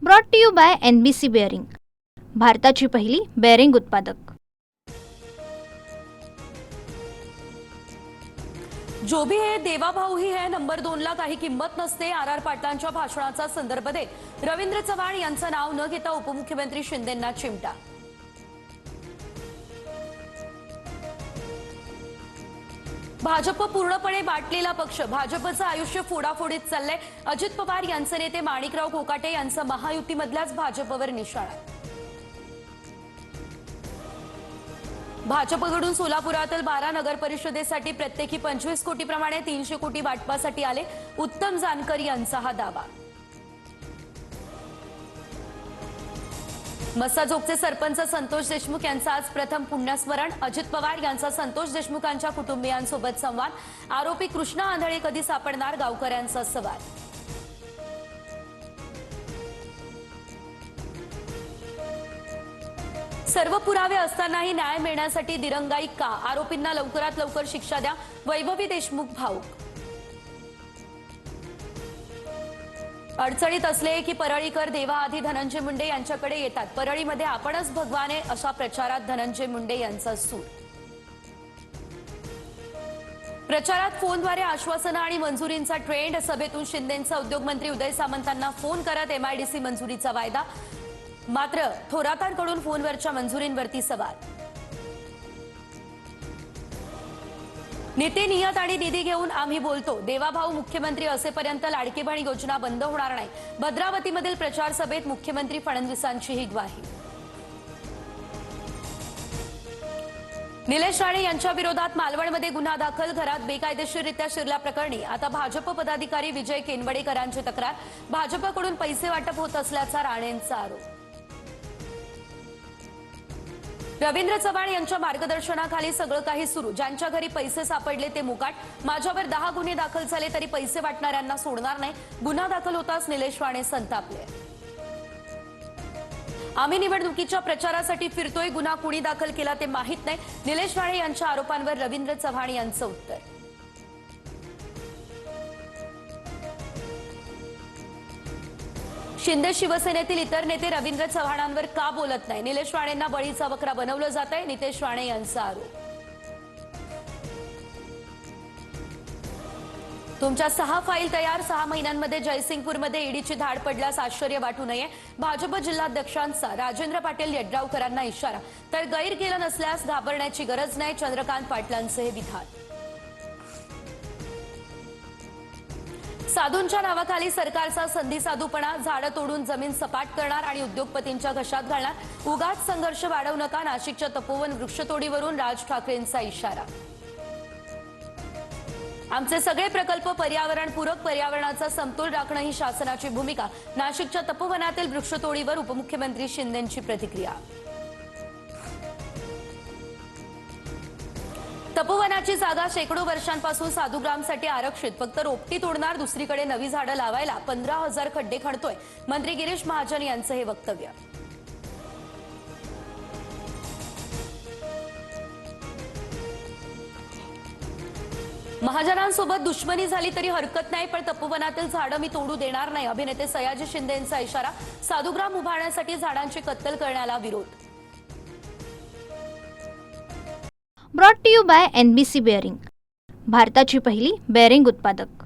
Brought to you by NBC bearing, भारताची पहिली bearing उत्पादक। जो भी है देवा भाऊ ही है नंबर 2 ला काही किंमत नसते। RR पाटलांच्या भाषणाचा संदर्भ देत रवींद्र चव्हाण यांचं नाव न घेता उपमुख्यमंत्री शिंदेंना चिमटा। भाजप पूर्णपणे बाटलेला पक्ष, भाजपचं आयुष्य फोडाफोडीत चाललंय। अजित पवार यांचे नेते माणिकराव कोकाटे यांचं महायुतीमधल्याच भाजपवर निशाणा। भाजपकडून सोलापुरातील 12 नगर परिषदेसाठी प्रत्येकी 25 कोटीप्रमाणे 300 कोटी वाटपासाठी आले, उत्तम जानकर यांचा हा दावा। मस्साजोगचे सरपंच संतोष देशमुख यांचा आज प्रथम पुण्यस्मरण। अजित पवार यांचा संतोष देशमुखांच्या कुटुंबियांसोबत संवाद। आरोपी कृष्णा आंधळे कधी सापडणार, गावकऱ्यांचा सवाल। सर्व पुरावे असतानाही न्याय मिळण्यासाठी दिरंगाई का, आरोपींना लवकरात लवकर शिक्षा द्या, वैभवी देशमुख भाऊक। अडचणीत असले की परळीकर देवाआधी धनंजय मुंडे यांच्याकडे येतात। परळीमध्ये आपणच भगवान आहे अशा प्रचारात धनंजय मुंडे यांचा सूर। प्रचारात फोनद्वारे आश्वासनं आणि मंजुरींचा ट्रेंड। सभेतून शिंदेंचा उद्योगमंत्री उदय सामंतांना फोन करत MIDC मंजुरीचा वायदा, मात्र थोरातांकडून फोनवरच्या मंजुरींवरती सवाल। नेते नियत आणि निधी घेऊन आम्ही बोलतो, देवाभाऊ मुख्यमंत्री असेपर्यंत लाडकी बहीण योजना बंद होणार नाही। भद्रावतीमधील प्रचार सभेत मुख्यमंत्री फडणवीसांची ही ग्वाही। निलेश राणे यांच्या विरोधात मालवणमध्ये गुन्हा दाखल, घरात बेकायदेशीररित्या शिरल्याप्रकरणी आता भाजप पदाधिकारी विजय केनवडेकरांची तक्रार। भाजपकडून पैसे वाटप होत असल्याचा राणेंचा आरोप। रवींद्र चव्हाण यांच्या मार्गदर्शनाखाली सगळं काही सुरू, ज्यांच्या घरी पैसे सापडले ते मुकाट। माझ्यावर 10 गुन्हे दाखल झाले तरी पैसे वाटणाऱ्यांना सोडणार नाही। गुन्हा दाखल होताच निलेश राणे संतापले। आम्ही निवडणुकीच्या प्रचारासाठी फिरतोय, गुन्हा कुणी दाखल केला ते माहित नाही। निलेश राणे यांच्या आरोपांवर रवींद्र चव्हाण यांचं उत्तर। शिंदे शिवसेनेतील इतर नेते रवींद्र चव्हाणांवर का बोलत नाही, निलेश राणेंना बळीचा बकरा बनवलं जातंय, नितेश राणे यांचा आरोप। तुमच्या 6 फाईल तयार, 6 महिन्यांमध्ये जयसिंगपूरमध्ये ईडीची धाड पडल्यास आश्चर्य वाटू नये, भाजप जिल्हाध्यक्षांचा राजेंद्र पाटील यड्रावकरांना इशारा। तर गैर केलं नसल्यास घाबरण्याची गरज नाही, चंद्रकांत पाटलांचे हे विधान। साधूंच्या नावाखाली सरकारचा संधी साधूपणा, झाडं तोडून जमीन सपाट करणार आणि उद्योगपतींच्या घशात घालणार। उगाच संघर्ष वाढवू नका, नाशिकच्या तपोवन वृक्षतोडीवरून राज ठाकरेंचा इशारा। आमचे सगळे प्रकल्प पर्यावरणपूरक, पर्यावरणाचा समतोल राखणं ही शासनाची भूमिका। नाशिकच्या तपोवनातील वृक्षतोडीवर उपमुख्यमंत्री शिंदेंची प्रतिक्रिया। तपोवनाची जागा शेकडो वर्षांपासून साधुग्रामसाठी आरक्षित, फक्त रोपटी तोडणार, दुसरीकडे नवी झाडं लावायला 15,000 खड्डे खणतोय, मंत्री गिरीश महाजन यांचं हे वक्तव्य। महाजनांसोबत दुश्मनी झाली तरी हरकत नाही, पण तपोवनातील झाडं मी तोडू देणार नाही, अभिनेते सयाजी शिंदे यांचा इशारा। साधुग्राम उभारण्यासाठी झाडांची कत्तल करण्याला विरोध। Brought to you by NBC bearing, भारताची पहिली बेअरिंग उत्पादक।